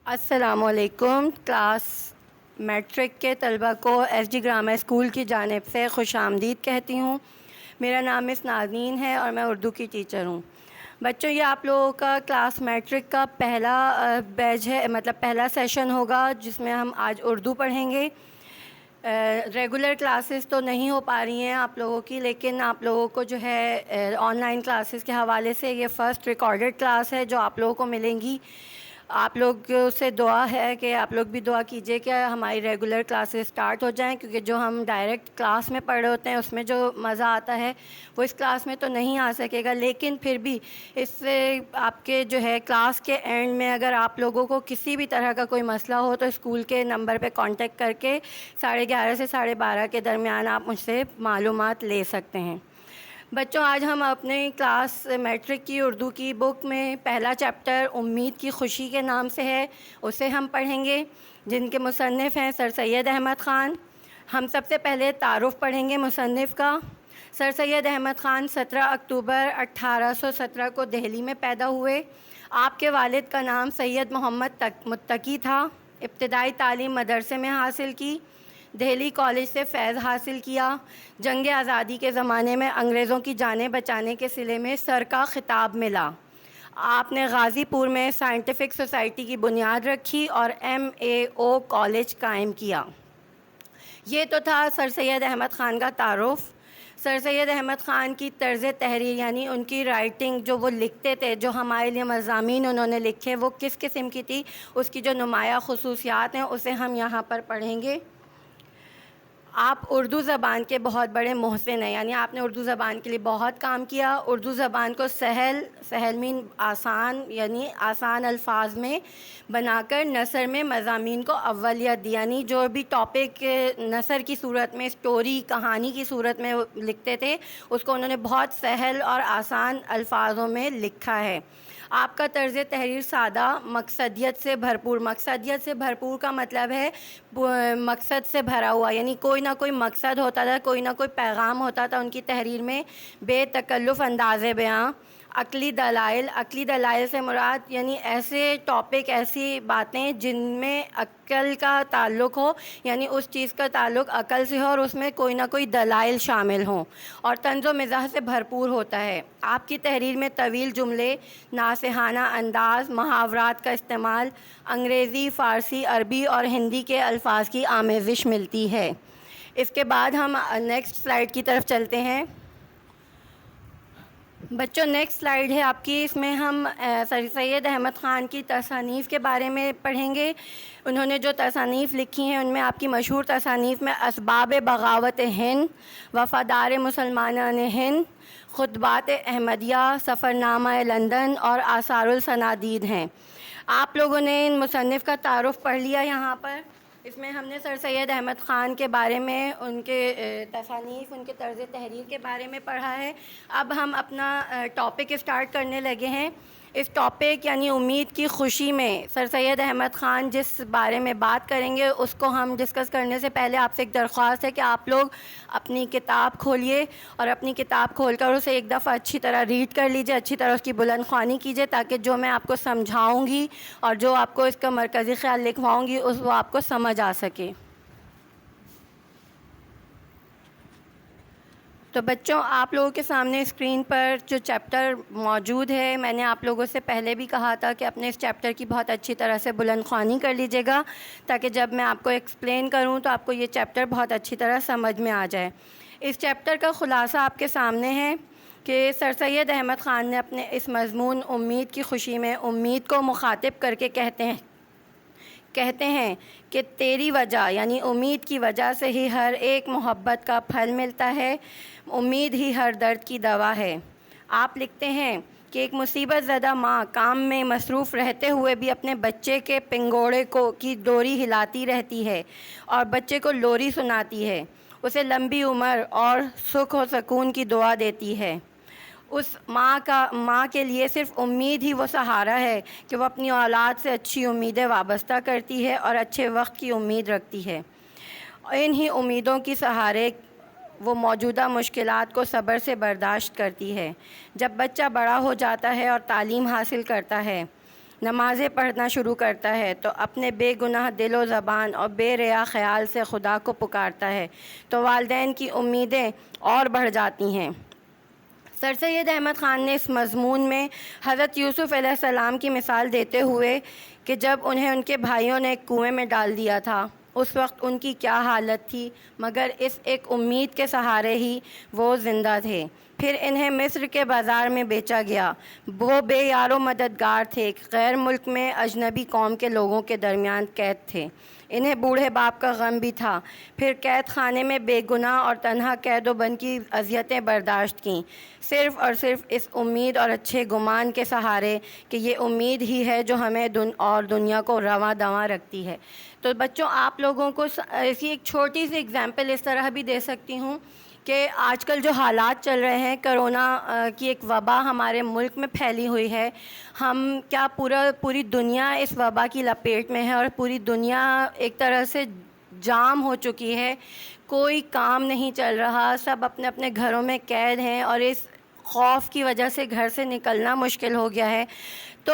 السلام علیکم. Class matric کے طلبہ کو ایس ڈی گرامر اسکول کی جانب سے خوش آمدید کہتی ہوں. میرا نام مس نازنین ہے اور میں اردو کی ٹیچر ہوں. بچوں، یہ آپ لوگوں کا کلاس میٹرک کا پہلا بیچ ہے، مطلب پہلا سیشن ہوگا جس میں ہم آج اردو پڑھیں گے. ریگولر کلاسز تو نہیں ہو پا رہی ہیں آپ لوگوں کی، لیکن آپ لوگوں کو جو ہے آن لائن کلاسز کے حوالے سے یہ فرسٹ ریکارڈڈ کلاس ہے جو آپ لوگوں کو ملیں گی. آپ لوگ سے دعا ہے کہ آپ لوگ بھی دعا کیجئے کہ ہماری ریگولر کلاسز سٹارٹ ہو جائیں، کیونکہ جو ہم ڈائریکٹ کلاس میں پڑھ رہے ہوتے ہیں اس میں جو مزہ آتا ہے وہ اس کلاس میں تو نہیں آ سکے گا. لیکن پھر بھی اس سے آپ کے جو ہے کلاس کے اینڈ میں اگر آپ لوگوں کو کسی بھی طرح کا کوئی مسئلہ ہو تو اسکول کے نمبر پہ کانٹیکٹ کر کے 11:30 سے 12:30 کے درمیان آپ مجھ سے معلومات لے سکتے ہیں. بچوں، آج ہم اپنے کلاس میٹرک کی اردو کی بک میں پہلا چیپٹر امید کی خوشی کے نام سے ہے، اسے ہم پڑھیں گے، جن کے مصنف ہیں سر سید احمد خان. ہم سب سے پہلے تعارف پڑھیں گے مصنف کا. سر سید احمد خان 17 اکتوبر 1817 کو دہلی میں پیدا ہوئے. آپ کے والد کا نام سید محمد متقی تھا. ابتدائی تعلیم مدرسے میں حاصل کی. دہلی کالج سے فیض حاصل کیا. جنگ آزادی کے زمانے میں انگریزوں کی جانیں بچانے کے صلے میں سر کا خطاب ملا. آپ نے غازی پور میں سائنٹیفک سوسائٹی کی بنیاد رکھی اور MAO کالج قائم کیا. یہ تو تھا سر سید احمد خان کا تعارف. سر سید احمد خان کی طرز تحریر یعنی ان کی رائٹنگ جو وہ لکھتے تھے، جو ہمارے لیے مضامین انہوں نے لکھے، وہ کس قسم کی تھی، اس کی جو نمایاں خصوصیات ہیں اسے ہم یہاں پر پڑھیں گے. آپ اردو زبان کے بہت بڑے محسن ہیں، یعنی آپ نے اردو زبان کے لیے بہت کام کیا. اردو زبان کو سہل مین آسان، یعنی آسان الفاظ میں بنا کر نثر میں مضامین کو اولیت دی. یعنی جو بھی ٹاپک نثر کی صورت میں، اسٹوری، کہانی کی صورت میں لکھتے تھے، اس کو انہوں نے بہت سہل اور آسان الفاظوں میں لکھا ہے. آپ کا طرز تحریر سادہ، مقصدیت سے بھرپور. مقصدیت سے بھرپور کا مطلب ہے مقصد سے بھرا ہوا، یعنی کوئی نہ کوئی مقصد ہوتا تھا، کوئی نہ کوئی پیغام ہوتا تھا ان کی تحریر میں. بے تکلف انداز بیاں. عقلی دلائل سے مراد یعنی ایسے ٹاپک، ایسی باتیں جن میں عقل کا تعلق ہو، یعنی اس چیز کا تعلق عقل سے ہو اور اس میں کوئی نہ کوئی دلائل شامل ہوں. اور طنز و مزاح سے بھرپور ہوتا ہے. آپ کی تحریر میں طویل جملے، ناصحانہ انداز، محاورات کا استعمال، انگریزی، فارسی، عربی اور ہندی کے الفاظ کی آمیزش ملتی ہے. اس کے بعد ہم نیکسٹ سلائیڈ کی طرف چلتے ہیں. بچوں، نیکسٹ سلائیڈ ہے آپ کی. اس میں ہم سر سید احمد خان کی تصانیف کے بارے میں پڑھیں گے. انہوں نے جو تصانیف لکھی ہیں ان میں آپ کی مشہور تصانیف میں اسباب بغاوت ہند، وفادار مسلمانان ہند، خطبات احمدیہ، سفرنامہ لندن اور آثار السنادید ہیں. آپ لوگوں نے ان مصنف کا تعارف پڑھ لیا. یہاں پر اس میں ہم نے سر سید احمد خان کے بارے میں، ان کے تصانیف، ان کے طرز تحریر کے بارے میں پڑھا ہے. اب ہم اپنا ٹاپک اسٹارٹ کرنے لگے ہیں. اس ٹاپک یعنی امید کی خوشی میں سر سید احمد خان جس بارے میں بات کریں گے اس کو ہم ڈسکس کرنے سے پہلے آپ سے ایک درخواست ہے کہ آپ لوگ اپنی کتاب کھولیے اور اپنی کتاب کھول کر اسے ایک دفعہ اچھی طرح ریڈ کر لیجیے، اچھی طرح اس کی بلند خوانی کیجیے، تاکہ جو میں آپ کو سمجھاؤں گی اور جو آپ کو اس کا مرکزی خیال لکھواؤں گی وہ آپ کو سمجھ آ سکے. تو بچوں، آپ لوگوں کے سامنے اسکرین پر جو چیپٹر موجود ہے، میں نے آپ لوگوں سے پہلے بھی کہا تھا کہ اپنے اس چیپٹر کی بہت اچھی طرح سے بلند خوانی کر لیجیے گا، تاکہ جب میں آپ کو ایکسپلین کروں تو آپ کو یہ چیپٹر بہت اچھی طرح سمجھ میں آ جائے. اس چیپٹر کا خلاصہ آپ کے سامنے ہے کہ سر سید احمد خان نے اپنے اس مضمون امید کی خوشی میں امید کو مخاطب کر کے کہتے ہیں کہ تیری وجہ یعنی امید کی وجہ سے ہی ہر ایک محبت کا پھل ملتا ہے، امید ہی ہر درد کی دوا ہے. آپ لکھتے ہیں کہ ایک مصیبت زدہ ماں کام میں مصروف رہتے ہوئے بھی اپنے بچے کے پنگوڑے کی ڈوری ہلاتی رہتی ہے اور بچے کو لوری سناتی ہے، اسے لمبی عمر اور سکھ و سکون کی دعا دیتی ہے. اس ماں کے لیے صرف امید ہی وہ سہارا ہے کہ وہ اپنی اولاد سے اچھی امیدیں وابستہ کرتی ہے اور اچھے وقت کی امید رکھتی ہے. انہی امیدوں کی سہارے وہ موجودہ مشکلات کو صبر سے برداشت کرتی ہے. جب بچہ بڑا ہو جاتا ہے اور تعلیم حاصل کرتا ہے، نمازیں پڑھنا شروع کرتا ہے تو اپنے بے گناہ دل و زبان اور بے ریا خیال سے خدا کو پکارتا ہے تو والدین کی امیدیں اور بڑھ جاتی ہیں۔ سر سید احمد خان نے اس مضمون میں حضرت یوسف علیہ السلام کی مثال دیتے ہوئے کہ جب انہیں ان کے بھائیوں نے ایک کنویں میں ڈال دیا تھا اس وقت ان کی کیا حالت تھی، مگر اس ایک امید کے سہارے ہی وہ زندہ تھے۔ پھر انہیں مصر کے بازار میں بیچا گیا، وہ بے یار و مددگار تھے، غیر ملک میں اجنبی قوم کے لوگوں کے درمیان قید تھے، انہیں بوڑھے باپ کا غم بھی تھا، پھر قید خانے میں بے گناہ اور تنہا قید و بند کی اذیتیں برداشت کیں، صرف اور صرف اس امید اور اچھے گمان کے سہارے کہ یہ امید ہی ہے جو ہمیں اور دنیا کو رواں دواں رکھتی ہے۔ تو بچوں، آپ لوگوں کو ایسی ایک چھوٹی سی اگزامپل اس طرح بھی دے سکتی ہوں کہ آج کل جو حالات چل رہے ہیں، کرونا کی ایک وبا ہمارے ملک میں پھیلی ہوئی ہے، ہم کیا پوری دنیا اس وبا کی لپیٹ میں ہے اور پوری دنیا ایک طرح سے جام ہو چکی ہے، کوئی کام نہیں چل رہا، سب اپنے اپنے گھروں میں قید ہیں اور اس خوف کی وجہ سے گھر سے نکلنا مشکل ہو گیا ہے۔ تو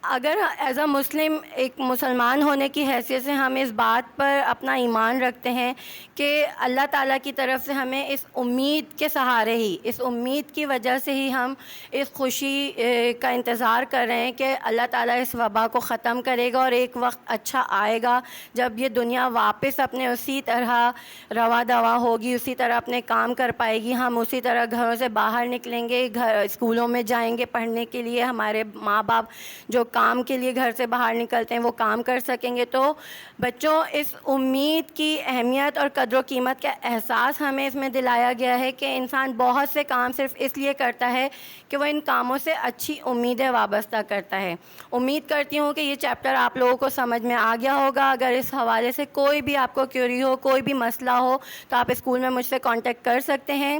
اگر ایز اے مسلم، ایک مسلمان ہونے کی حیثیت سے ہم اس بات پر اپنا ایمان رکھتے ہیں کہ اللہ تعالیٰ کی طرف سے ہمیں اس امید کے سہارے ہی، اس امید کی وجہ سے ہی ہم اس خوشی کا انتظار کر رہے ہیں کہ اللہ تعالیٰ اس وبا کو ختم کرے گا اور ایک وقت اچھا آئے گا جب یہ دنیا واپس اپنے اسی طرح رواں دواں ہوگی، اسی طرح اپنے کام کر پائے گی، ہم اسی طرح گھروں سے باہر نکلیں گے، اسکولوں میں جائیں گے پڑھنے کے لیے، ہمارے ماں باپ جو کام کے لیے گھر سے باہر نکلتے ہیں وہ کام کر سکیں گے۔ تو بچوں، اس امید کی اہمیت اور قدر و قیمت کا احساس ہمیں اس میں دلایا گیا ہے کہ انسان بہت سے کام صرف اس لیے کرتا ہے کہ وہ ان کاموں سے اچھی امیدیں وابستہ کرتا ہے۔ امید کرتی ہوں کہ یہ چیپٹر آپ لوگوں کو سمجھ میں آ گیا ہوگا۔ اگر اس حوالے سے کوئی بھی آپ کو کیوری ہو، کوئی بھی مسئلہ ہو تو آپ اسکول میں مجھ سے کانٹیکٹ کر سکتے ہیں۔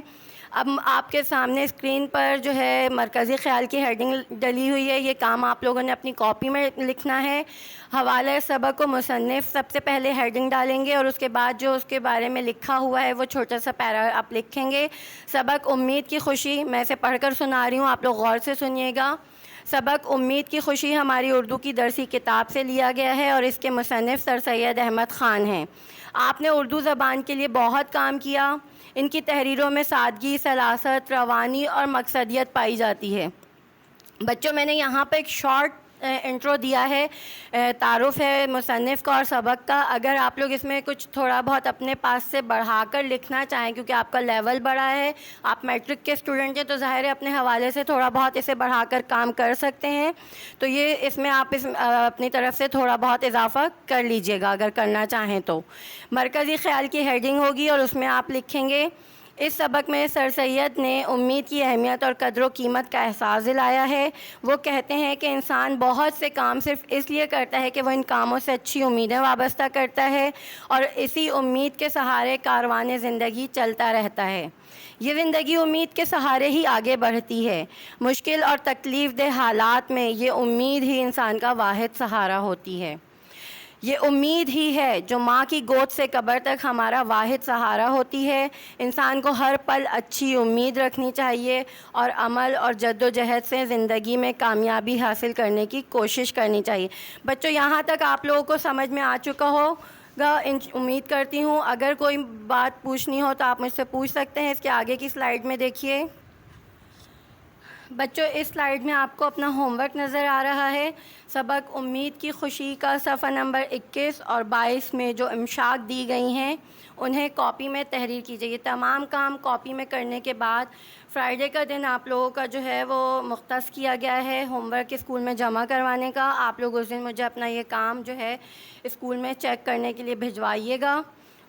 اب آپ کے سامنے اسکرین پر جو ہے مرکزی خیال کی ہیڈنگ ڈلی ہوئی ہے، یہ کام آپ لوگوں نے اپنی کاپی میں لکھنا ہے۔ حوالہ سبق کو مصنف سب سے پہلے ہیڈنگ ڈالیں گے اور اس کے بعد جو اس کے بارے میں لکھا ہوا ہے وہ چھوٹا سا پیرا آپ لکھیں گے۔ سبق امید کی خوشی، میں اسے پڑھ کر سنا رہی ہوں، آپ لوگ غور سے سنیے گا۔ سبق امید کی خوشی ہماری اردو کی درسی کتاب سے لیا گیا ہے اور اس کے مصنف سر سید احمد خان ہیں۔ آپ نے اردو زبان کے لیے بہت کام کیا، ان کی تحریروں میں سادگی، سلاست، روانی اور مقصدیت پائی جاتی ہے۔ بچوں، میں نے یہاں پہ ایک شارٹ انٹرو دیا ہے، تعارف ہے مصنف کا اور سبق کا۔ اگر آپ لوگ اس میں کچھ تھوڑا بہت اپنے پاس سے بڑھا کر لکھنا چاہیں، کیونکہ آپ کا لیول بڑا ہے، آپ میٹرک کے اسٹوڈنٹ ہیں، تو ظاہر ہے اپنے حوالے سے تھوڑا بہت اسے بڑھا کر کام کر سکتے ہیں۔ تو یہ اس میں آپ اپنی طرف سے تھوڑا بہت اضافہ کر لیجئے گا اگر کرنا چاہیں تو۔ مرکزی خیال کی ہیڈنگ ہوگی اور اس میں آپ لکھیں گے، اس سبق میں سر سید نے امید کی اہمیت اور قدر و قیمت کا احساس دلایا ہے۔ وہ کہتے ہیں کہ انسان بہت سے کام صرف اس لیے کرتا ہے کہ وہ ان کاموں سے اچھی امیدیں وابستہ کرتا ہے اور اسی امید کے سہارے کاروان زندگی چلتا رہتا ہے۔ یہ زندگی امید کے سہارے ہی آگے بڑھتی ہے۔ مشکل اور تکلیف دہ حالات میں یہ امید ہی انسان کا واحد سہارا ہوتی ہے۔ یہ امید ہی ہے جو ماں کی گود سے قبر تک ہمارا واحد سہارا ہوتی ہے۔ انسان کو ہر پل اچھی امید رکھنی چاہیے اور عمل اور جد و جہد سے زندگی میں کامیابی حاصل کرنے کی کوشش کرنی چاہیے۔ بچوں، یہاں تک آپ لوگوں کو سمجھ میں آ چکا ہوگا، امید کرتی ہوں۔ اگر کوئی بات پوچھنی ہو تو آپ مجھ سے پوچھ سکتے ہیں۔ اس کے آگے کی سلائیڈ میں دیکھیے بچوں، اس سلائیڈ میں آپ کو اپنا ہوم ورک نظر آ رہا ہے۔ سبق امید کی خوشی کا صفحہ نمبر 21 اور 22 میں جو امشاق دی گئی ہیں انہیں کاپی میں تحریر کیجیے۔ یہ تمام کام کاپی میں کرنے کے بعد فرائیڈے کا دن آپ لوگوں کا جو ہے وہ مختص کیا گیا ہے ہوم ورک اسکول میں جمع کروانے کا۔ آپ لوگ اس دن مجھے اپنا یہ کام جو ہے اسکول میں چیک کرنے کے لیے بھجوائیے گا۔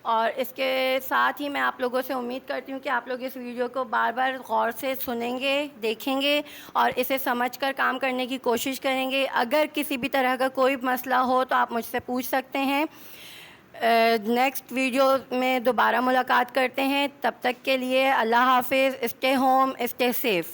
اور اس کے ساتھ ہی میں آپ لوگوں سے امید کرتی ہوں کہ آپ لوگ اس ویڈیو کو بار بار غور سے سنیں گے، دیکھیں گے اور اسے سمجھ کر کام کرنے کی کوشش کریں گے۔ اگر کسی بھی طرح کا کوئی مسئلہ ہو تو آپ مجھ سے پوچھ سکتے ہیں۔ نیکسٹ ویڈیو میں دوبارہ ملاقات کرتے ہیں، تب تک کے لیے اللہ حافظ، اسٹے ہوم، اسٹے سیف۔